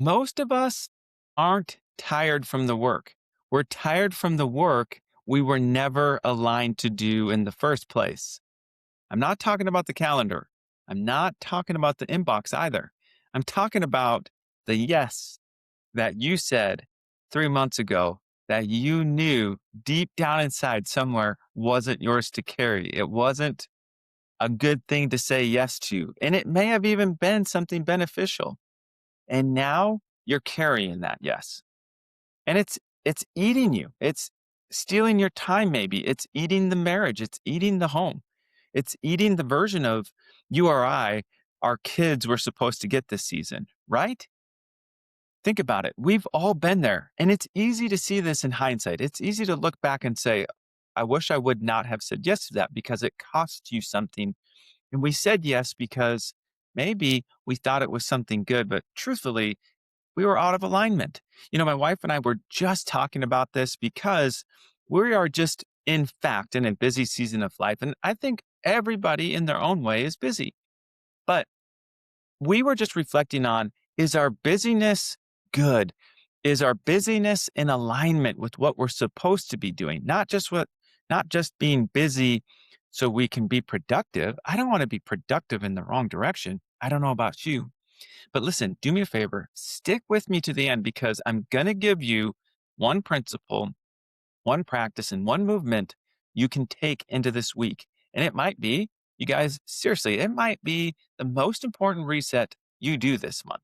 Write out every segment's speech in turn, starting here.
Most of us aren't tired from the work. We're tired from the work we were never aligned to do in the first place. I'm not talking about the calendar. I'm not talking about the inbox either. I'm talking about the yes that you said 3 months ago that you knew deep down inside somewhere wasn't yours to carry. It wasn't a good thing to say yes to. And it may have even been something beneficial. And now you're carrying that yes. And it's eating you. It's stealing your time maybe. It's eating the marriage. It's eating the home. It's eating the version of you or I, our kids were supposed to get this season, right? Think about it. We've all been there. And it's easy to see this in hindsight. It's easy to look back and say, I wish I would not have said yes to that because it cost you something. And we said yes because maybe we thought it was something good, but truthfully, we were out of alignment. My wife and I were just talking about this because we are just, in fact, in a busy season of life. And I think everybody in their own way is busy. But we were just reflecting on, is our busyness good? Is our busyness in alignment with what we're supposed to be doing? Not just being busy so we can be productive. I don't want to be productive in the wrong direction. I don't know about you. But listen, do me a favor, stick with me to the end because I'm going to give you one principle, one practice, and one movement you can take into this week. And it might be, you guys, seriously, it might be the most important reset you do this month.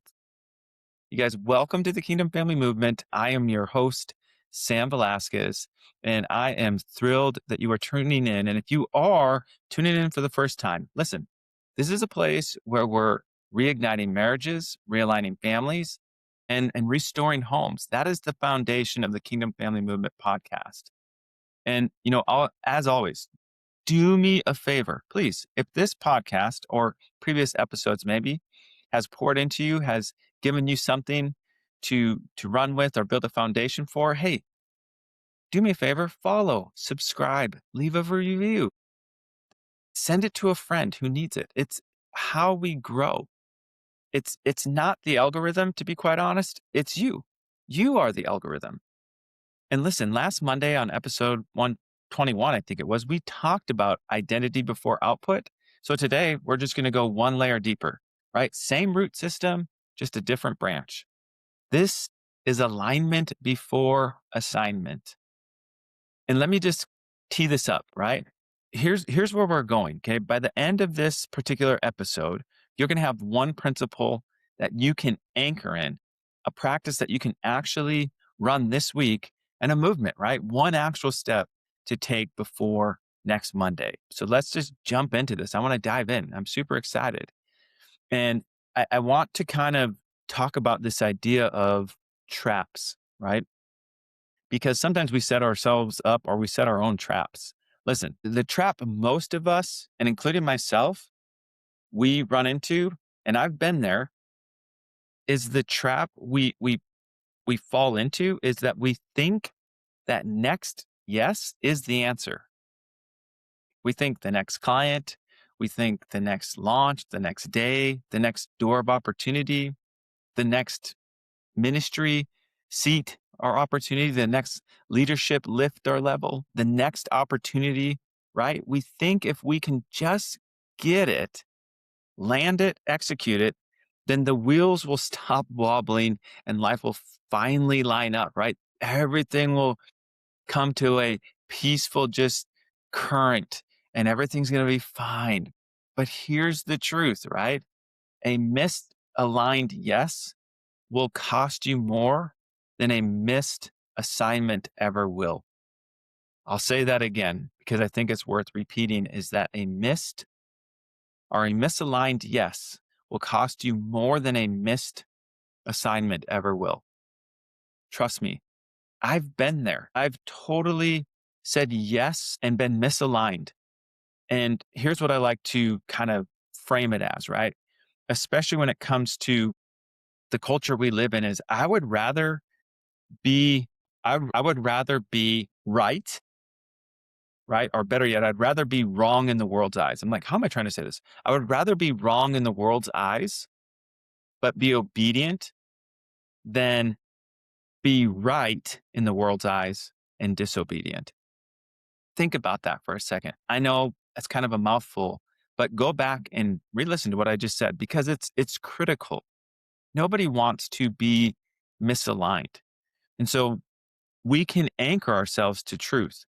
You guys, welcome to the Kingdom Family Movement. I am your host, Sam Velasquez, and I am thrilled that you are tuning in. And if you are tuning in for the first time, listen, this is a place where we're reigniting marriages, realigning families, and restoring homes. That is the foundation of the Kingdom Family Movement podcast. And, as always, do me a favor, please. If this podcast or previous episodes maybe has poured into you, has given you something to run with or build a foundation for, hey, do me a favor, follow, subscribe, leave a review, send it to a friend who needs it. It's how we grow. It's not the algorithm, to be quite honest. It's you. You are the algorithm. And listen, last Monday on episode 121, I think it was, we talked about identity before output. So today we're just going to go one layer deeper, right? Same root system, just a different branch. This is alignment before assignment. And let me just tee this up, right? Here's where we're going. Okay. By the end of this particular episode, you're going to have one principle that you can anchor in, a practice that you can actually run this week, and a movement, right? One actual step to take before next Monday. So let's just jump into this. I want to dive in. I'm super excited. And I want to kind of talk about this idea of traps, right? Because sometimes we set ourselves up or we set our own traps. Listen, the trap most of us, and including myself, we run into, and I've been there, is the trap we fall into is that we think that next yes is the answer. We think the next client, we think the next launch, the next day, the next door of opportunity, the next ministry seat or opportunity, the next leadership lift or level, the next opportunity, right? We think if we can just get it, land it, execute it, then the wheels will stop wobbling and life will finally line up, right? Everything will come to a peaceful, just current and everything's going to be fine. But here's the truth, right? A misaligned yes will cost you more than a missed assignment ever will. I'll say that again because I think it's worth repeating is that a missed or a misaligned yes will cost you more than a missed assignment ever will. Trust me, I've been there. I've totally said yes and been misaligned. And here's what I like to kind of frame it as, right? Especially when it comes to the culture we live in is I would rather be I would rather be right, right? Or better yet, I'd rather be wrong in the world's eyes. I'm like, how am I trying to say this? I would rather be wrong in the world's eyes, but be obedient than be right in the world's eyes and disobedient. Think about that for a second. I know that's kind of a mouthful, but go back and re-listen to what I just said because it's critical. Nobody wants to be misaligned. And so we can anchor ourselves to truth.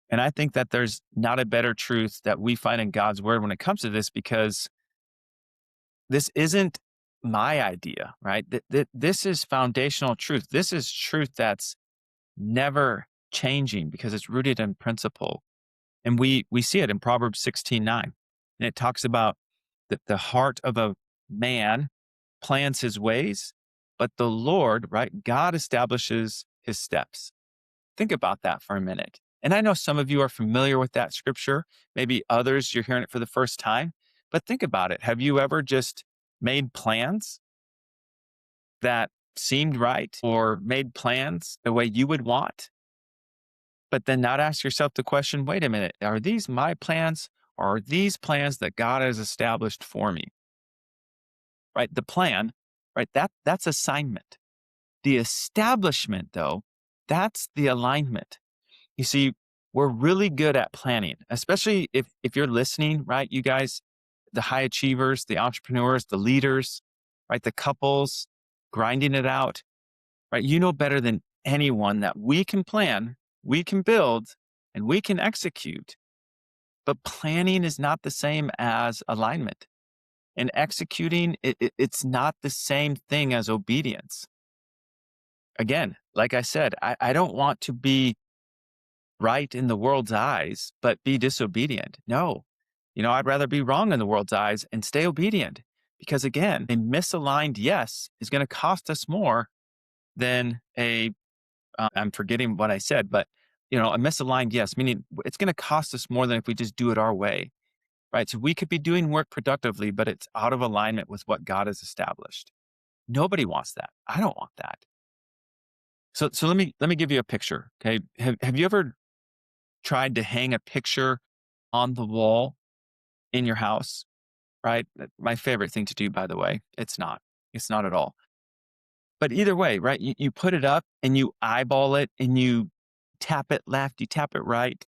And I think that there's not a better truth that we find in God's word when it comes to this because this isn't my idea, right? This is foundational truth. This is truth that's never changing because it's rooted in principle. And we see it in Proverbs 16:9. And it talks about the heart of a man plans his ways, but the Lord, right? God establishes his steps. Think about that for a minute. And I know some of you are familiar with that scripture. Maybe others, you're hearing it for the first time. But think about it. Have you ever just made plans that seemed right or made plans the way you would want, but then not ask yourself the question, wait a minute, are these my plans or are these plans that God has established for me? Right? The plan, right? That's assignment. The establishment, though, that's the alignment. You see, we're really good at planning, especially if you're listening, right? You guys, the high achievers, the entrepreneurs, the leaders, right? The couples grinding it out, right? You know better than anyone that we can plan, we can build, and we can execute. But planning is not the same as alignment. And executing, it's not the same thing as obedience. Again, like I said, I don't want to be right in the world's eyes, but be disobedient. No, I'd rather be wrong in the world's eyes and stay obedient. Because again, a misaligned yes is going to cost us more than I'm forgetting what I said, but a misaligned yes, meaning it's going to cost us more than if we just do it our way, right? So we could be doing work productively, but it's out of alignment with what God has established. Nobody wants that. I don't want that. So let me give you a picture. Okay. Have you ever tried to hang a picture on the wall in your house? Right. My favorite thing to do, by the way. It's not. It's not at all. But either way, right? You put it up and you eyeball it and you tap it left, you tap it right?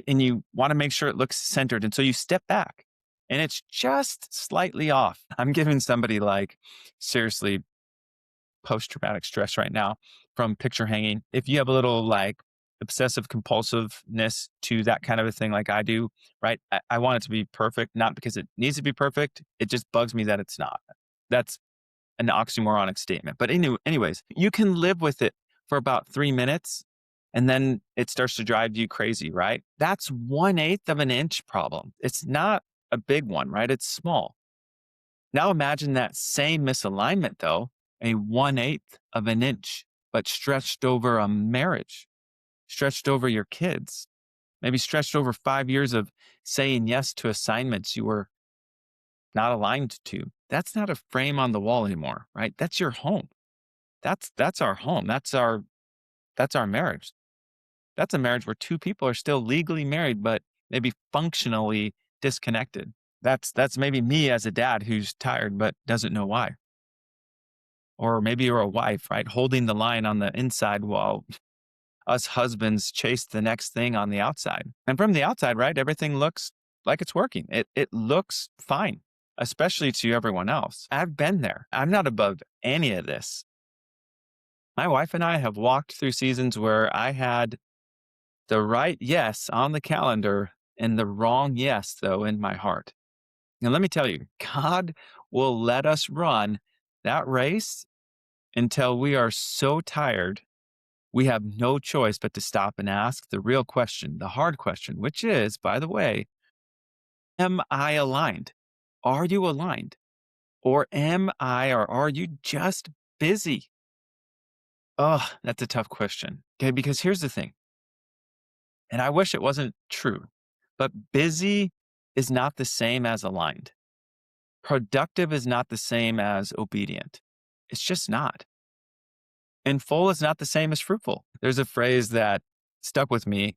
And you want to make sure it looks centered. And so you step back and it's just slightly off. I'm giving somebody like seriously post traumatic stress right now from picture hanging. If you have a little like obsessive compulsiveness to that kind of a thing like I do, right? I want it to be perfect, not because it needs to be perfect. It just bugs me that it's not. That's an oxymoronic statement. But anyways, you can live with it for about 3 minutes and then it starts to drive you crazy, right? That's 1/8 of an inch problem. It's not a big one, right? It's small. Now imagine that same misalignment though, a 1/8 of an inch, but stretched over a marriage, stretched over your kids, maybe stretched over 5 years of saying yes to assignments you were not aligned to. That's not a frame on the wall anymore, right? That's your home. That's our home. That's our marriage. That's a marriage where two people are still legally married, but maybe functionally disconnected. That's maybe me as a dad who's tired but doesn't know why. Or maybe you're a wife, right? Holding the line on the inside while us husbands chase the next thing on the outside. And from the outside, right, everything looks like it's working. It looks fine, especially to everyone else. I've been there. I'm not above any of this. My wife and I have walked through seasons where I had the right yes on the calendar and the wrong yes, though, in my heart. And let me tell you, God will let us run that race until we are so tired, we have no choice but to stop and ask the real question, the hard question, which is, by the way, am I aligned? Are you aligned? Or are you just busy? Oh, that's a tough question. Okay, because here's the thing, and I wish it wasn't true, but busy is not the same as aligned. Productive is not the same as obedient. It's just not. And full is not the same as fruitful. There's a phrase that stuck with me.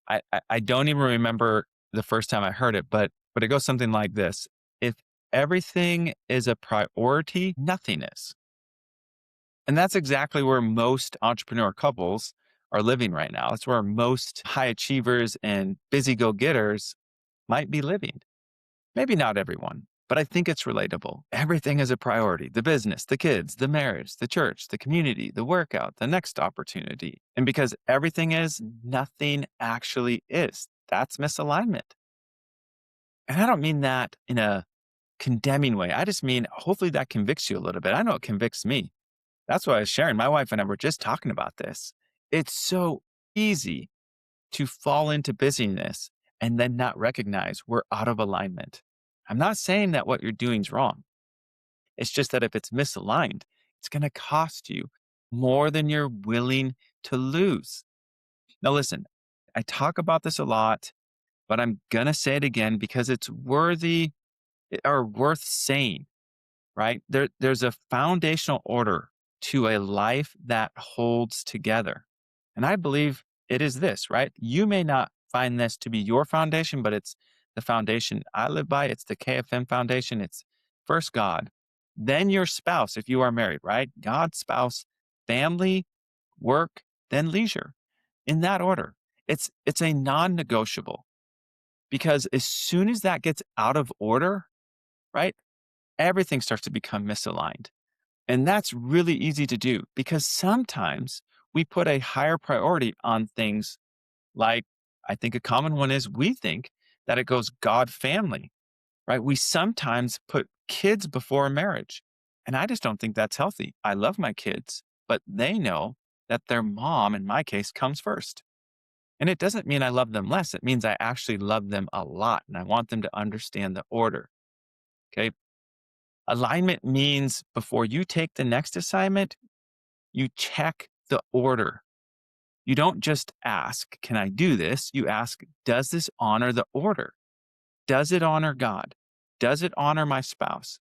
I don't even remember the first time I heard it, but it goes something like this. If everything is a priority, nothing is. And that's exactly where most entrepreneur couples are living right now. It's where most high achievers and busy go getters might be living. Maybe not everyone, but I think it's relatable. Everything is a priority: the business, the kids, the marriage, the church, the community, the workout, the next opportunity. And because everything is, nothing actually is. That's misalignment. And I don't mean that in a condemning way. I just mean, hopefully that convicts you a little bit. I know it convicts me. That's what I was sharing. My wife and I were just talking about this. It's so easy to fall into busyness and then not recognize we're out of alignment. I'm not saying that what you're doing is wrong. It's just that if it's misaligned, it's going to cost you more than you're willing to lose. Now, listen, I talk about this a lot, but I'm going to say it again because it's worthy or worth saying, right? There's a foundational order to a life that holds together. And I believe it is this, right? You may not find this to be your foundation, but it's the foundation I live by. It's the KFM foundation. It's first God, then your spouse, if you are married, right? God, spouse, family, work, then leisure, in that order. It's a non-negotiable because as soon as that gets out of order, right? Everything starts to become misaligned. And that's really easy to do because sometimes we put a higher priority on things like, I think a common one is we think that it goes God family, right? We sometimes put kids before marriage. And I just don't think that's healthy. I love my kids, but they know that their mom, in my case, comes first. And it doesn't mean I love them less. It means I actually love them a lot and I want them to understand the order. Okay. Alignment means before you take the next assignment, you check the order. You don't just ask, can I do this? You ask, does this honor the order? Does it honor God? Does it honor my spouse?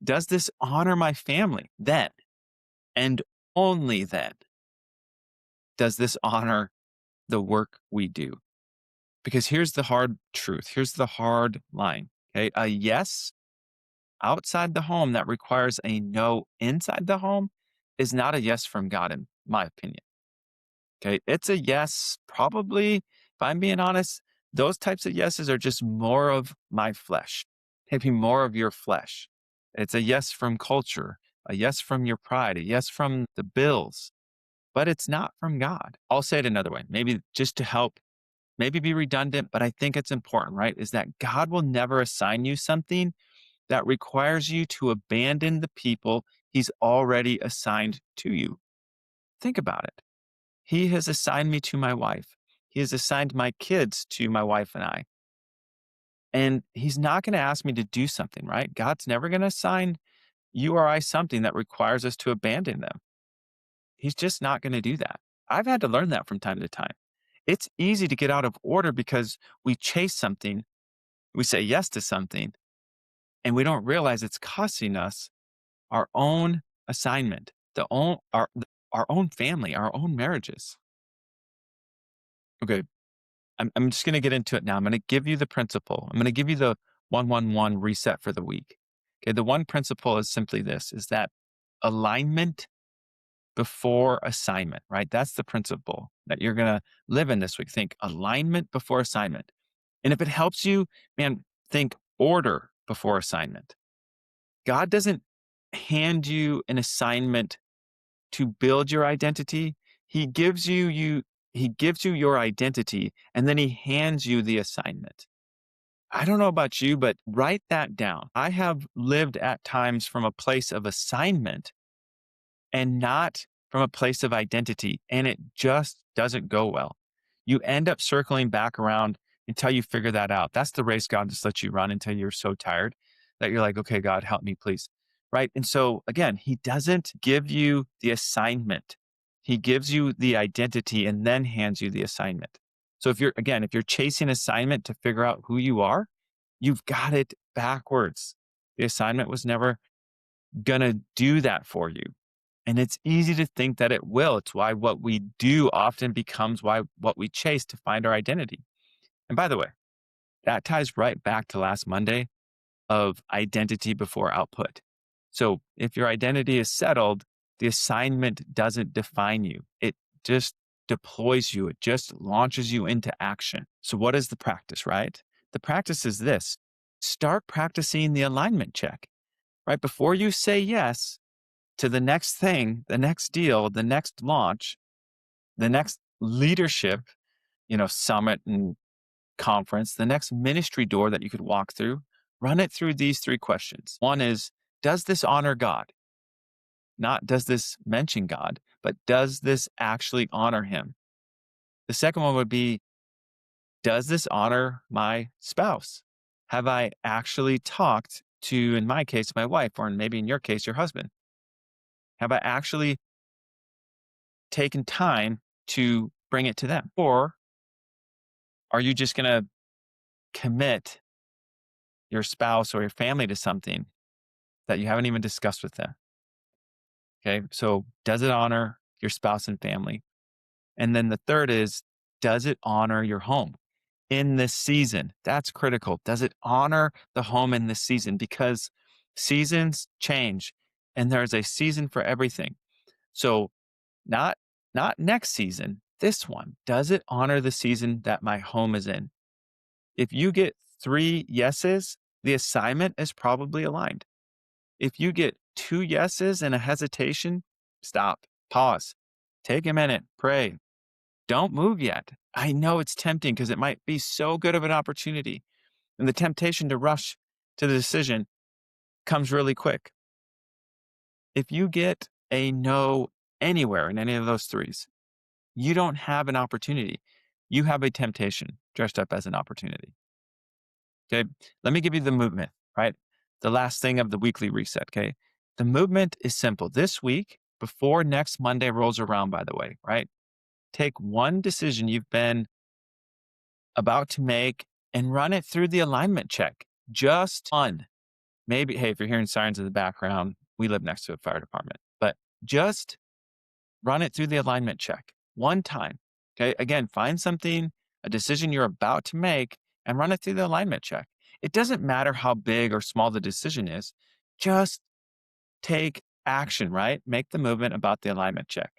Does this honor my family? Then, and only then, does this honor the work we do. Because here's the hard truth. Here's the hard line. Okay. A yes outside the home that requires a no inside the home is not a yes from God, in my opinion. Okay. It's a yes, probably, if I'm being honest, those types of yeses are just more of my flesh, maybe more of your flesh. It's a yes from culture, a yes from your pride, a yes from the bills, but it's not from God. I'll say it another way, maybe just to help, maybe be redundant, but I think it's important, right? Is that God will never assign you something that requires you to abandon the people he's already assigned to you. Think about it. He has assigned me to my wife. He has assigned my kids to my wife and I. And he's not going to ask me to do something, right? God's never going to assign you or I something that requires us to abandon them. He's just not going to do that. I've had to learn that from time to time. It's easy to get out of order because we chase something, we say yes to something, and we don't realize it's costing us our own assignment, our own family, our own marriages. Okay, I'm just going to get into it now. I'm going to give you the principle. I'm going to give you the 111 reset for the week. Okay, the one principle is simply this: is that alignment before assignment, right? That's the principle that you're going to live in this week. Think alignment before assignment. And if it helps you, man, think order before assignment. God doesn't hand you an assignment to build your identity. He gives you your identity and then he hands you the assignment. I don't know about you, but write that down. I have lived at times from a place of assignment and not from a place of identity. And it just doesn't go well. You end up circling back around until you figure that out. That's the race God just lets you run until you're so tired that you're like, okay, God, help me, please. Right. And so again, he doesn't give you the assignment. He gives you the identity and then hands you the assignment. So if you're chasing assignment to figure out who you are, you've got it backwards. The assignment was never going to do that for you. And it's easy to think that it will. It's why what we do often becomes what we chase to find our identity. And by the way, that ties right back to last Monday of identity before output. So if your identity is settled, The assignment doesn't define you. It just deploys you. It just launches you into action. So what is the practice, right? The practice is this. Start practicing the alignment check, right? Before you say yes to the next thing, the next deal, the next launch, the next leadership, summit and conference, the next ministry door that you could walk through, run it through these three questions. One is, does this honor God? Not does this mention God, but does this actually honor him? The second one would be, does this honor my spouse? Have I actually talked to, in my case, my wife, or maybe in your case, your husband? Have I actually taken time to bring it to them? Or are you just going to commit your spouse or your family to something that you haven't even discussed with them? Okay. So does it honor your spouse and family? And then the third is, does it honor your home in this season? That's critical. Does it honor the home in this season? Because seasons change and there's a season for everything. So not next season, this one. Does it honor the season that my home is in? If you get 3 yeses, the assignment is probably aligned. If you get 2 yeses and a hesitation, stop, pause, take a minute, pray. Don't move yet. I know it's tempting because it might be so good of an opportunity. And the temptation to rush to the decision comes really quick. If you get a no anywhere in any of those threes, you don't have an opportunity. You have a temptation dressed up as an opportunity. Okay. Let me give you the movement, right? The last thing of the weekly reset. Okay. The movement is simple. This week, before next Monday rolls around, by the way, right? Take one decision you've been about to make and run it through the alignment check. Just one. Maybe, hey, if you're hearing sirens in the background, we live next to a fire department, but just run it through the alignment check one time. Okay. Again, find something, a decision you're about to make, and run it through the alignment check. It doesn't matter how big or small the decision is, just take action, right? Make the movement about the alignment check.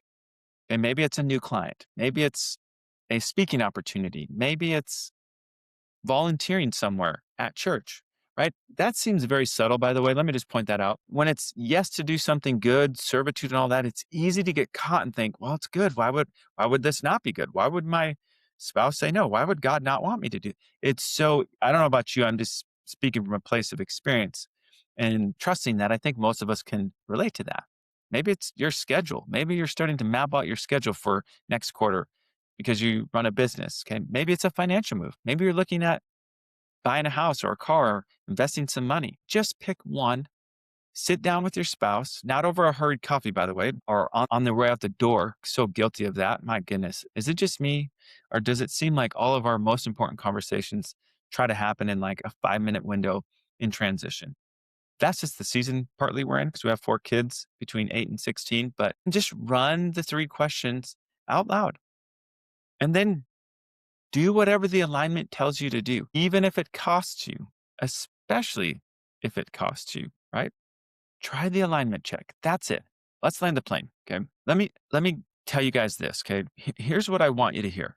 And maybe it's a new client. Maybe it's a speaking opportunity. Maybe it's volunteering somewhere at church, right? That seems very subtle, by the way. Let me just point that out. When it's yes to do something good, servitude and all that, it's easy to get caught and think, well, it's good. Why would this not be good? Why would my spouse say no? Why would God not want me to do? It's so, I don't know about you. I'm just speaking from a place of experience and trusting that I think most of us can relate to that. Maybe it's your schedule. Maybe you're starting to map out your schedule for next quarter because you run a business. Okay. Maybe it's a financial move. Maybe you're looking at buying a house or a car or investing some money. Just pick one, sit down with your spouse, not over a hurried coffee, by the way, or on the way out the door. So guilty of that. My goodness. Is it just me? Or does it seem like all of our most important conversations try to happen in like a 5-minute window in transition? That's just the season partly we're in because we have 4 kids between 8 and 16, but just run the 3 questions out loud. And then do whatever the alignment tells you to do, even if it costs you, especially if it costs you, right? Try the alignment check. That's it. Let's land the plane. Okay. Let me tell you guys this. Okay. Here's what I want you to hear.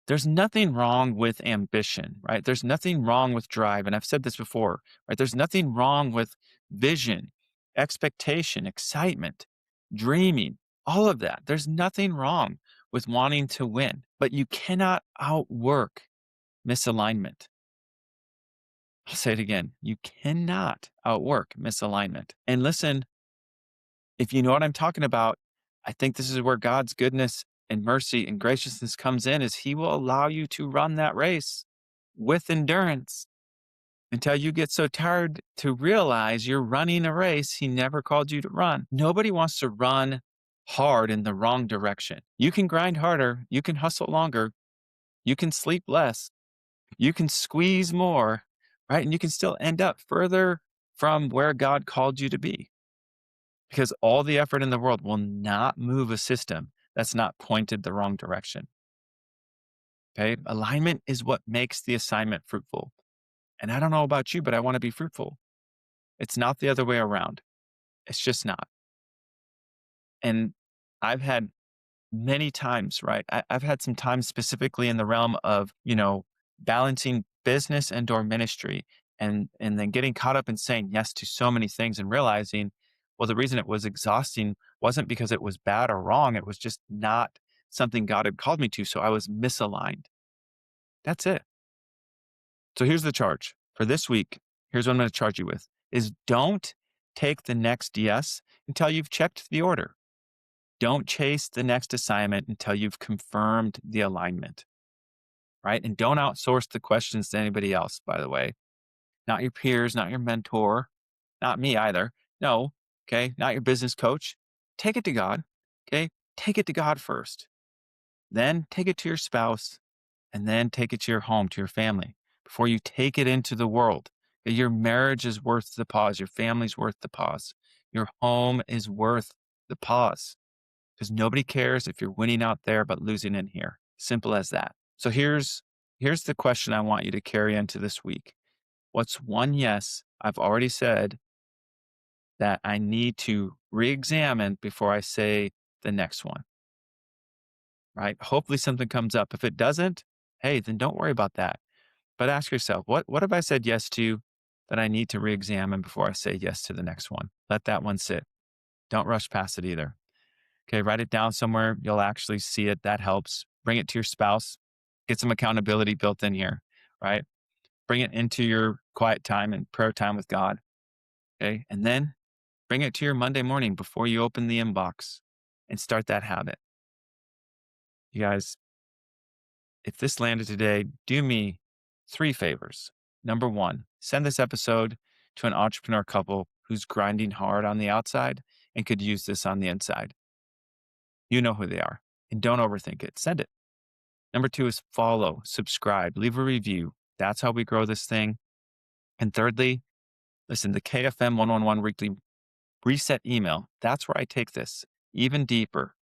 There's nothing wrong with ambition, right? There's nothing wrong with drive. And I've said this before, right? There's nothing wrong with vision, expectation, excitement, dreaming, all of that. There's nothing wrong with wanting to win, but you cannot outwork misalignment. I'll say it again. You cannot outwork misalignment. And listen, if you know what I'm talking about, I think this is where God's goodness and mercy and graciousness comes in, is he will allow you to run that race with endurance until you get so tired to realize you're running a race he never called you to run. Nobody wants to run hard in the wrong direction. You can grind harder, you can hustle longer, you can sleep less, you can squeeze more, right? And you can still end up further from where God called you to be, because all the effort in the world will not move a system that's not pointed the wrong direction. Okay. Alignment is what makes the assignment fruitful. And I don't know about you, but I want to be fruitful. It's not the other way around. It's just not. And I've had many times, right? I've had some times specifically in the realm of, balancing business and or ministry and then getting caught up in saying yes to so many things and realizing, well, the reason it was exhausting wasn't because it was bad or wrong. It was just not something God had called me to. So I was misaligned. That's it. So here's the charge for this week. Here's what I'm going to charge you with is don't take the next yes until you've checked the order. Don't chase the next assignment until you've confirmed the alignment, right? And don't outsource the questions to anybody else, by the way. Not your peers, not your mentor, not me either. No, okay, not your business coach. Take it to God, okay? Take it to God first. Then take it to your spouse, and then take it to your home, to your family, before you take it into the world. Your marriage is worth the pause. Your family's worth the pause. Your home is worth the pause because nobody cares if you're winning out there but losing in here. Simple as that. So here's the question I want you to carry into this week. What's one yes I've already said that I need to re-examine before I say the next one? Right? Hopefully something comes up. If it doesn't, hey, then don't worry about that. But ask yourself, what have I said yes to that I need to re-examine before I say yes to the next one? Let that one sit. Don't rush past it either. Okay, write it down somewhere. You'll actually see it. That helps. Bring it to your spouse. Get some accountability built in here, right? Bring it into your quiet time and prayer time with God. Okay. And then bring it to your Monday morning before you open the inbox and start that habit. You guys, if this landed today, do me 3 favors. Number 1, send this episode to an entrepreneur couple who's grinding hard on the outside and could use this on the inside. You know who they are. And don't overthink it. Send it. Number 2 is follow, subscribe, leave a review. That's how we grow this thing. And thirdly, listen, the KFM 111 weekly reset email, that's where I take this even deeper,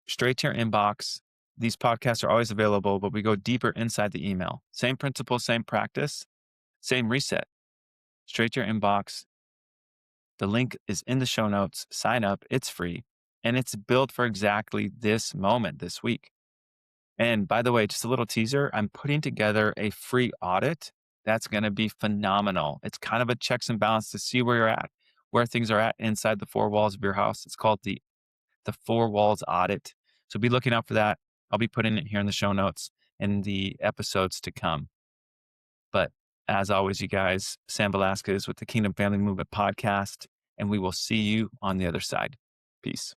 straight to your inbox. These podcasts are always available, but we go deeper inside the email. Same principle, same practice, same reset, straight to your inbox. The link is in the show notes. Sign up. It's free. And it's built for exactly this moment this week. And by the way, just a little teaser, I'm putting together a free audit that's going to be phenomenal. It's kind of a checks and balance to see where you're at, where things are at inside the 4 walls of your house. It's called the 4 walls audit. So be looking out for that. I'll be putting it here in the show notes in the episodes to come. But as always, you guys, Sam Velasquez with the Kingdom Family Movement podcast, and we will see you on the other side. Peace.